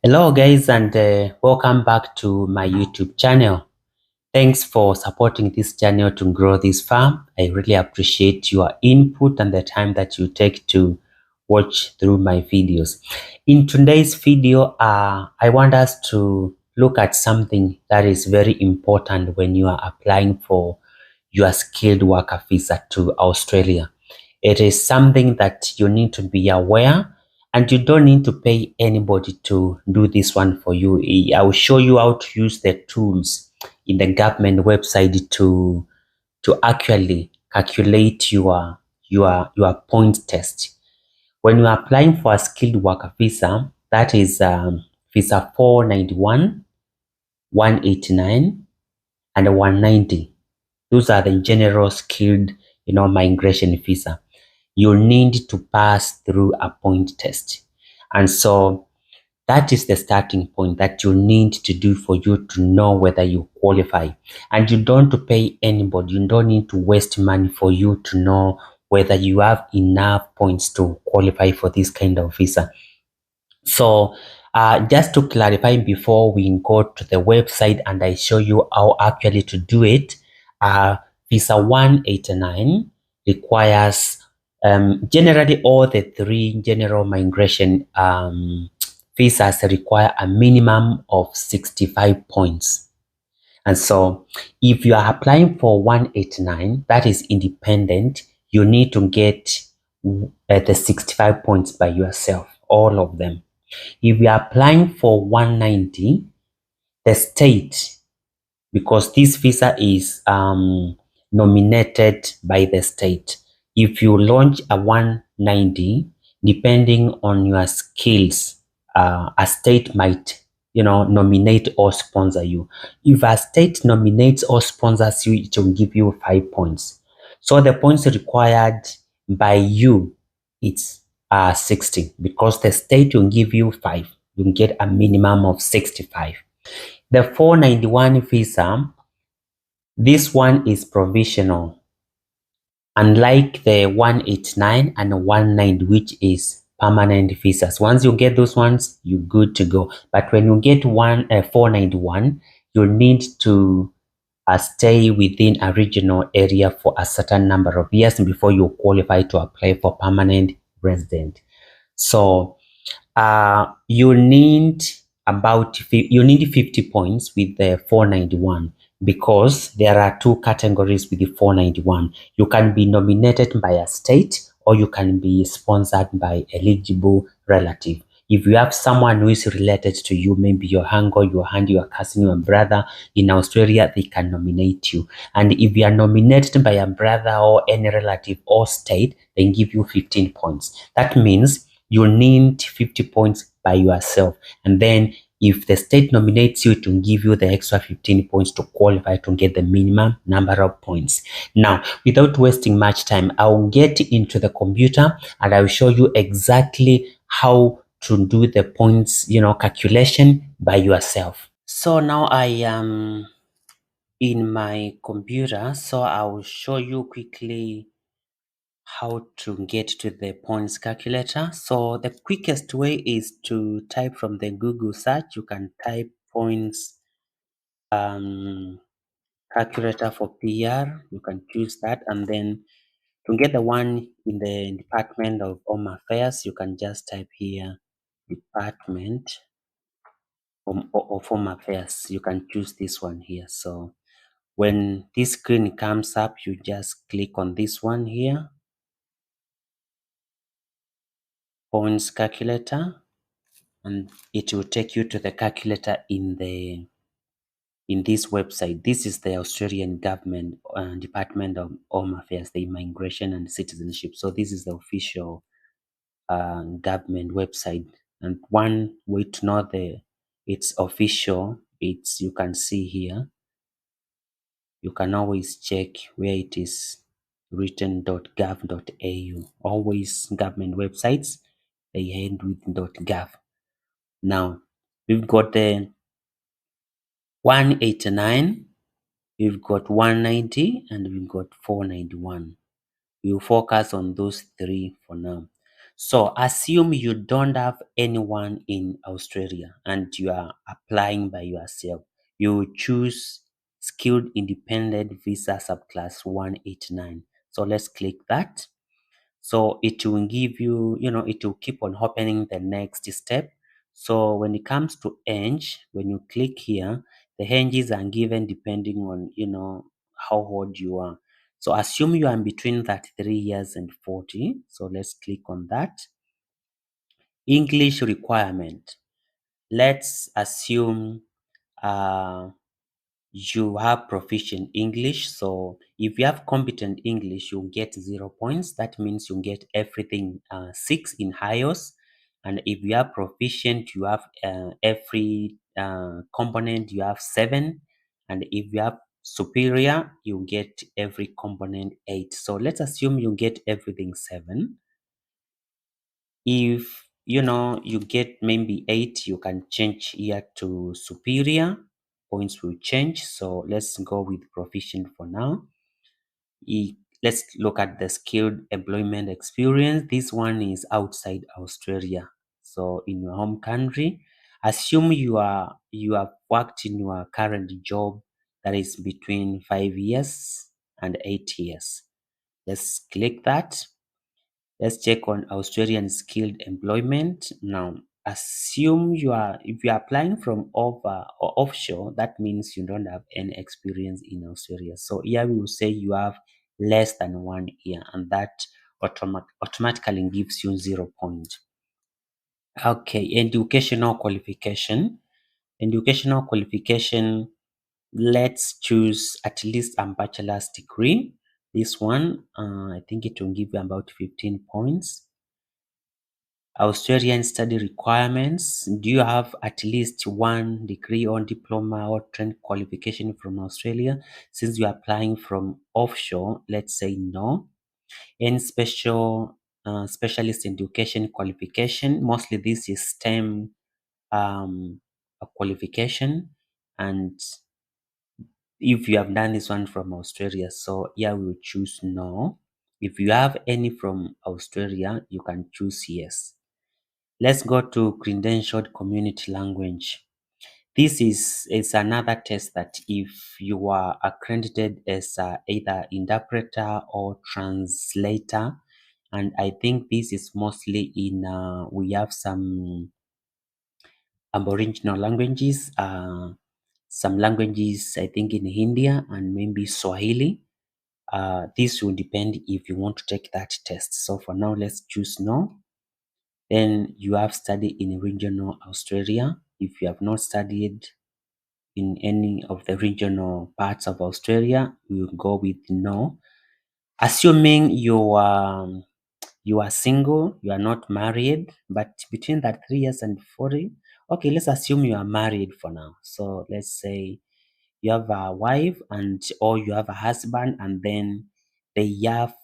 Hello guys, and welcome back to my YouTube channel. Thanks for supporting this channel to grow this farm. I really appreciate your input and the time that you take to watch through my videos. In today's video, I want us to look at something that is very important when you are applying for your skilled worker visa to Australia. It is something that you need to be aware, and you don't need to pay anybody to do this one for you. I will show you how to use the tools in the government website to actually calculate your point test. When you are applying for a skilled worker visa, that is visa 491, 189, and 190. Those are the general skilled, migration visa. You need to pass through a point test. And so that is the starting point that you need to do for you to know whether you qualify. And you don't to pay anybody. You don't need to waste money for you to know whether you have enough points to qualify for this kind of visa. So just to clarify before we go to the website and I show you how actually to do it, visa 189 requires generally all the three general migration visas require a minimum of 65 points. And so if you are applying for 189, that is independent, you need to get the 65 points by yourself, all of them. If you are applying for 190, the state, because this visa is nominated by the state, if you launch a 190, depending on your skills, a state might nominate or sponsor you. If a state nominates or sponsors you, it will give you 5 points. So the points required by you, it's 60, because the state will give you 5. You get a minimum of 65. The 491 visa, this one is provisional, unlike the 189 and 190, which is permanent visas. Once you get those ones, you're good to go. But when you get 491, you need to stay within a regional area for a certain number of years before you qualify to apply for permanent resident. So you need 50 points with the 491, because there are two categories with the 491. You can be nominated by a state, or you can be sponsored by eligible relative. If you have someone who is related to you, maybe your uncle, your aunt, your cousin, your brother in Australia, they can nominate you. And if you are nominated by a brother or any relative or state, they give you 15 points. That means you need 50 points by yourself. And then if the state nominates you, to give you the extra 15 points to qualify to get the minimum number of points. Now, without wasting much time, I will get into the computer and I will show you exactly how to do the points, calculation by yourself. So now I am in my computer, so I will show you quickly how to get to the points calculator. So the quickest way is to type from the Google search. You can type points calculator for PR. You can choose that, and then to get the one in the Department of Home Affairs, you can just type here Department of Home Affairs. You can choose this one here. So when this screen comes up, you just click on this one here, points calculator, and it will take you to the calculator in this website. This is the Australian government Department of Home Affairs, the Immigration and Citizenship. So this is the official government website. And one way to know it's official, you can see here. You can always check where it is written .gov.au. Always government websites, they end with .gov. Now we've got the 189, we've got 190, and we've got 491. We'll focus on those three for now. So assume you don't have anyone in Australia and you are applying by yourself. You choose skilled independent visa subclass 189. So let's click that. So it will give you, it will keep on opening the next step. So when it comes to age, when you click here, the ages are given depending on, how old you are. So assume you are between 33 years and 40. So let's click on that. English requirement. Let's assume uh, you have proficient English. So if you have competent English, you get 0 points. That means you get everything 6 in IELTS. And if you are proficient, you have every component, you have 7. And if you have superior, you get every component 8. So let's assume you get everything 7. If you get maybe 8, you can change here to superior. Points will change. So let's go with proficient for now. Let's look at the skilled employment experience. This one is outside Australia. So in your home country, assume you have worked in your current job that is between 5 years and 8 years. Let's click that. Let's check on Australian skilled employment. Now, assume if you are applying from over or offshore, that means you don't have any experience in Australia. So here we will say you have less than 1 year, and that automatically gives you 0 point. Okay, educational qualification. Educational qualification, let's choose at least a bachelor's degree. This one, I think it will give you about 15 points. Australian study requirements. Do you have at least one degree or diploma or training qualification from Australia? Since you are applying from offshore, let's say no. Any specialist education qualification? Mostly this is STEM a qualification, and if you have done this one from Australia, so here we will choose no. If you have any from Australia, you can choose yes. Let's go to credentialed community language. This is another test that if you are accredited as either interpreter or translator, and I think this is mostly in, we have some Aboriginal languages, some languages I think in India and maybe Swahili. This will depend if you want to take that test. So for now, let's choose no. Then you have studied in regional Australia. If you have not studied in any of the regional parts of Australia, we will go with no. Assuming you are single, you are not married, but between that 3 years and 40, okay, let's assume you are married for now. So let's say you have a wife or you have a husband, and then they have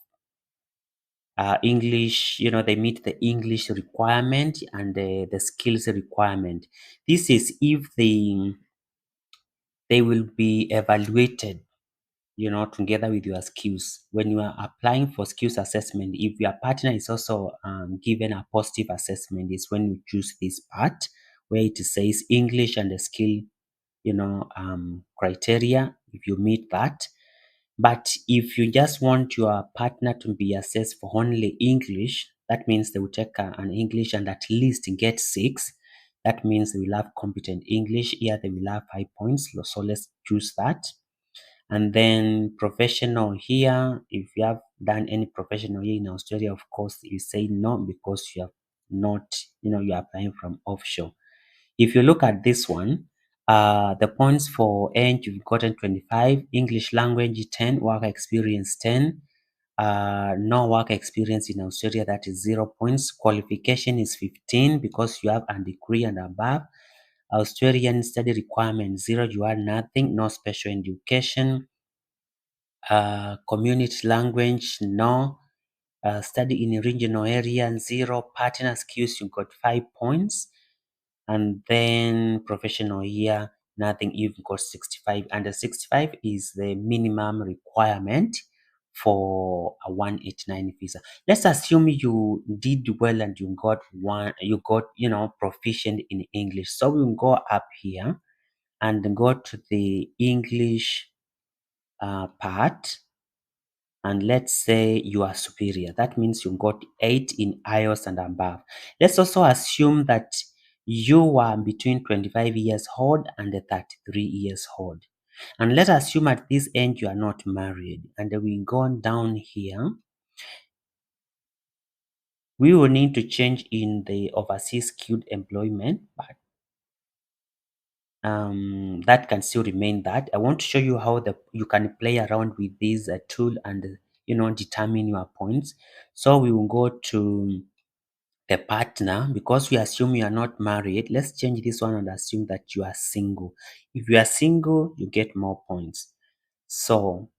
English, they meet the English requirement and the skills requirement. This is if they will be evaluated, together with your skills. When you are applying for skills assessment, if your partner is also given a positive assessment, is when you choose this part where it says English and the skill, criteria, if you meet that. But if you just want your partner to be assessed for only English, that means they will take an English and at least get 6. That means they will have competent English. Here they will have 5 points. So let's choose that. And then professional here, if you have done any professional here in Australia, of course, you say no because you have not, you're applying from offshore. If you look at this one, the points for age, you've gotten 25, English language 10, work experience 10, no work experience in Australia, that is 0 points. Qualification is 15 because you have a degree and above. Australian study requirement 0, you are nothing, no special education. Community language, no. Study in a regional area, 0. Partner skills, you got 5 points. And then professional year, nothing, you've got 65. And the 65 is the minimum requirement for a 189 visa. Let's assume you did well and you got, proficient in English. So we'll go up here and go to the English part, and let's say you are superior. That means you got 8 in IELTS and above. Let's also assume that you are between 25 years old and 33 years old. And let's assume at this end you are not married. And we go down here. We will need to change in the overseas skilled employment, but that can still remain that. I want to show you how you can play around with this tool and determine your points. So we will go to the partner. Because we assume you are not married, let's change this one and assume that you are single. If you are single, you get more points. So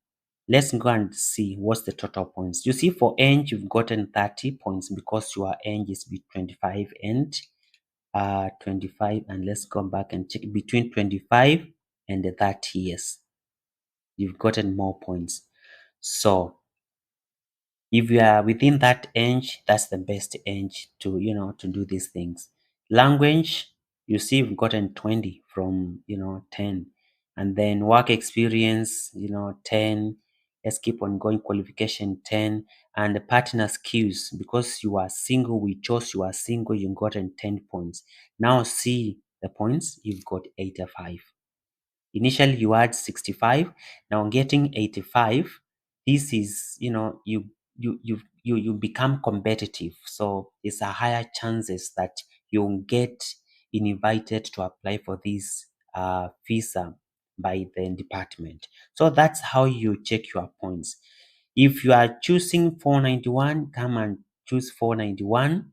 let's go and see what's the total points. You see, for age, you've gotten 30 points because your age is between 25 and 25. And let's go back and check between 25 and 30 years. You've gotten more points. So if you are within that age, that's the best age to, to do these things. Language, you see, you've gotten 20 from, 10. And then work experience, 10. Let's keep on going. Qualification, 10. And the partner skills, because you are single, we chose you are single, you've gotten 10 points. Now see the points, you've got 85. Initially you had 65, now getting 85. This is, you become competitive. So it's a higher chances that you'll get invited to apply for this visa by the department. So that's how you check your points. If you are choosing 491, come and choose 491,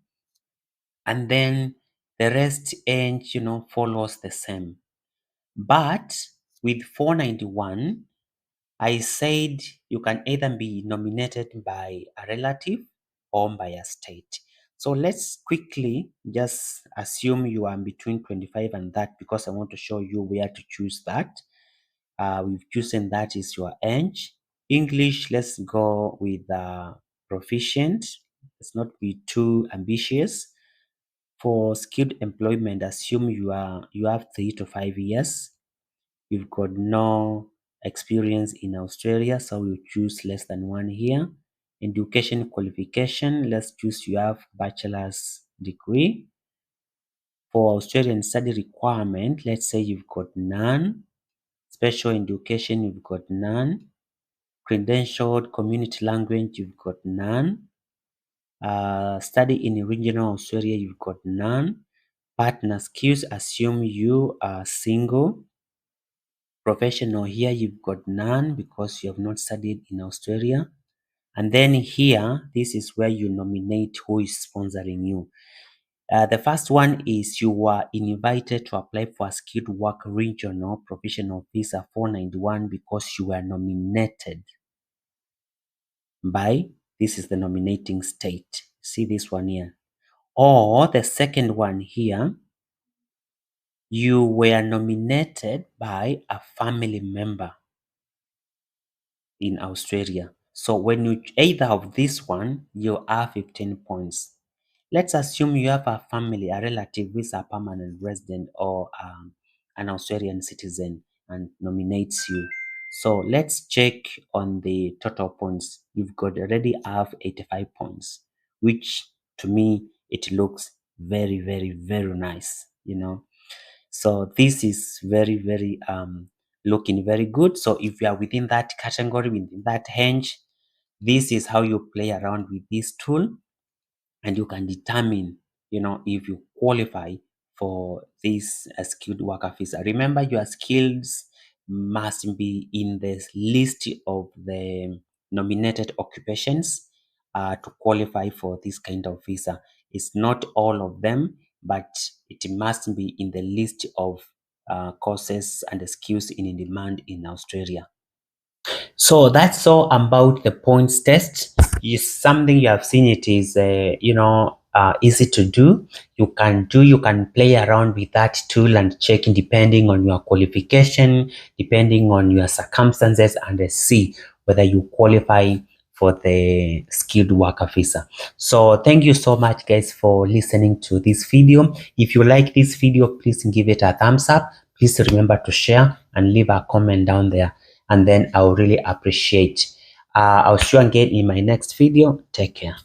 and then the rest end, follows the same. But with 491, I said you can either be nominated by a relative or by a state. So let's quickly just assume you are between 25 and that, because I want to show you where to choose that. We've chosen that is your age. English, let's go with proficient. Let's not be too ambitious. For skilled employment, assume you have 3 to 5 years. You've got no experience in Australia, so we'll choose less than 1 here. Education qualification, let's choose you have bachelor's degree. For Australian study requirement, let's say you've got none. Special education, you've got none. Credentialed community language, you've got none. Study in regional Australia, you've got none. Partner skills, assume you are single. Professional, here you've got none because you have not studied in Australia. And then here, this is where you nominate who is sponsoring you. The first one is you are invited to apply for a skilled work regional professional visa 491 because you were nominated by, this is the nominating state. See this one here. Or the second one here, you were nominated by a family member in Australia. So when you either of this one, you are 15 points. Let's assume you have a family, a relative who is a permanent resident or an Australian citizen and nominates you. So let's check on the total points. You've got already have 85 points, which to me, it looks very, very, very nice, So this is very, very looking very good. So if you are within that category, within that range, this is how you play around with this tool, and you can determine, if you qualify for this skilled worker visa. Remember, your skills must be in the list of the nominated occupations to qualify for this kind of visa. It's not all of them, but it must be in the list of courses and skills in demand in Australia. So that's all about the points test. Is something you have seen. It is, easy to do. You can play around with that tool and check depending on your qualification, depending on your circumstances, and see whether you qualify for the skilled worker visa. So thank you so much, guys, for listening to this video. If you like this video, please give it a thumbs up. Please remember to share and leave a comment down there, and then I'll really appreciate. I'll see you again in my next video. Take care.